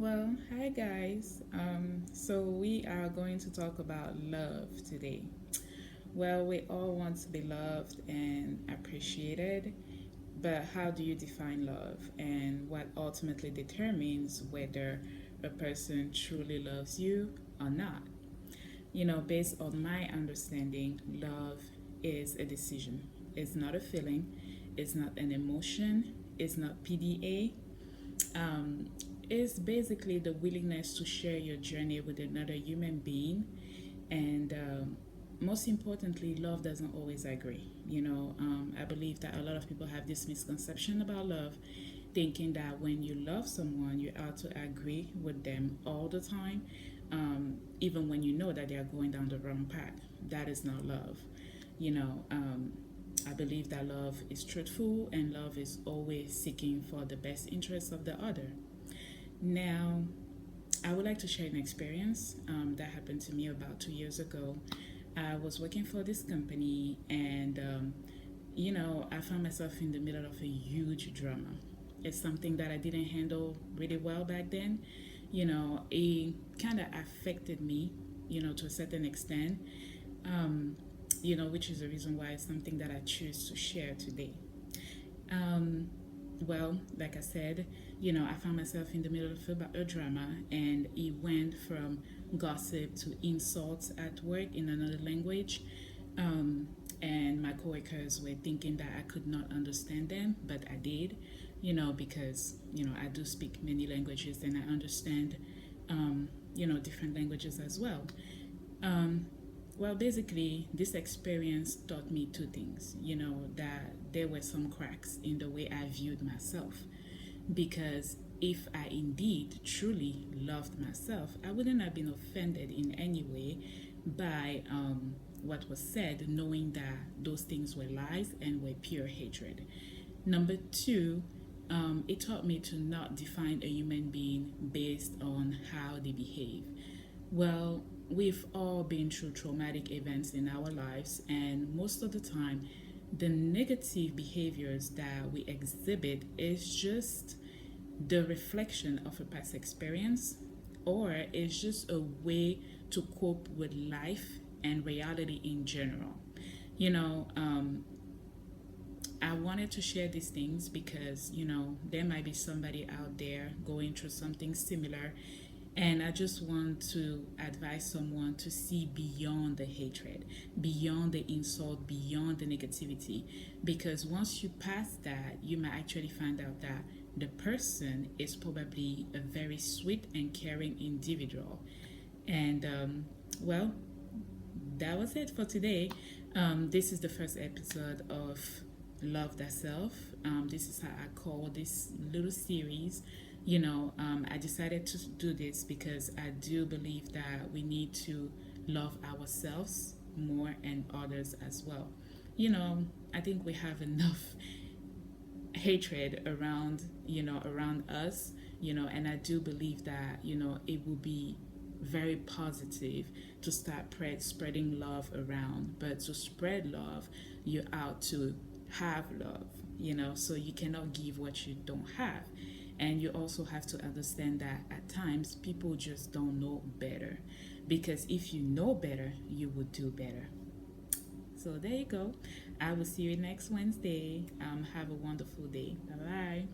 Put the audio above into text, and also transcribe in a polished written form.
Well, hi guys. So we are going to talk about love today. Well, we all want to be loved and appreciated, but how do you define love and what ultimately determines whether a person truly loves you or not? Based on my understanding, love is a decision. It's not a feeling, it's not an emotion, it's not PDA. It's basically the willingness to share your journey with another human being. And most importantly, love doesn't always agree. I believe that a lot of people have this misconception about love, thinking that when you love someone, you are to agree with them all the time, even when you know that they are going down the wrong path. That is not love. You know, um, I believe that love is truthful and love is always seeking for the best interests of the other. Now, I would like to share an experience that happened to me about 2 years ago. I was working for this company, and I found myself in the middle of a huge drama. It's something that I didn't handle really well back then. It kind of affected me, to a certain extent, um, which is the reason why it's something that I choose to share today. Um, well, like I said, I found myself in the middle of a drama, and it went from gossip to insults at work in another language. Um, and my coworkers were thinking that I could not understand them, but I did, because, I do speak many languages and I understand, different languages as well. Um, well, basically, this experience taught me two things. That there were some cracks in the way I viewed myself. Because if I indeed truly loved myself, I wouldn't have been offended in any way by what was said, knowing that those things were lies and were pure hatred. Number two, it taught me to not define a human being based on how they behave. Well, we've all been through traumatic events in our lives, and most of the time, the negative behaviors that we exhibit is just the reflection of a past experience, or it's just a way to cope with life and reality in general. You know, um, I wanted to share these things because, there might be somebody out there going through something similar. And I just want to advise someone to see beyond the hatred, beyond the insult, beyond the negativity. Because once you pass that, you might actually find out that the person is probably a very sweet and caring individual. And, well, that was it for today. This is the first episode of Love Thyself. This is how I call this little series. I decided to do this because I do believe that we need to love ourselves more and others as well. I think we have enough hatred around us, and I do believe that, it will be very positive to start spreading love around. But to spread love, you're out to have love, so you cannot give what you don't have. And you also have to understand that at times people just don't know better. Because if you know better, you would do better. So there you go. I will see you next Wednesday. Have a wonderful day. Bye bye.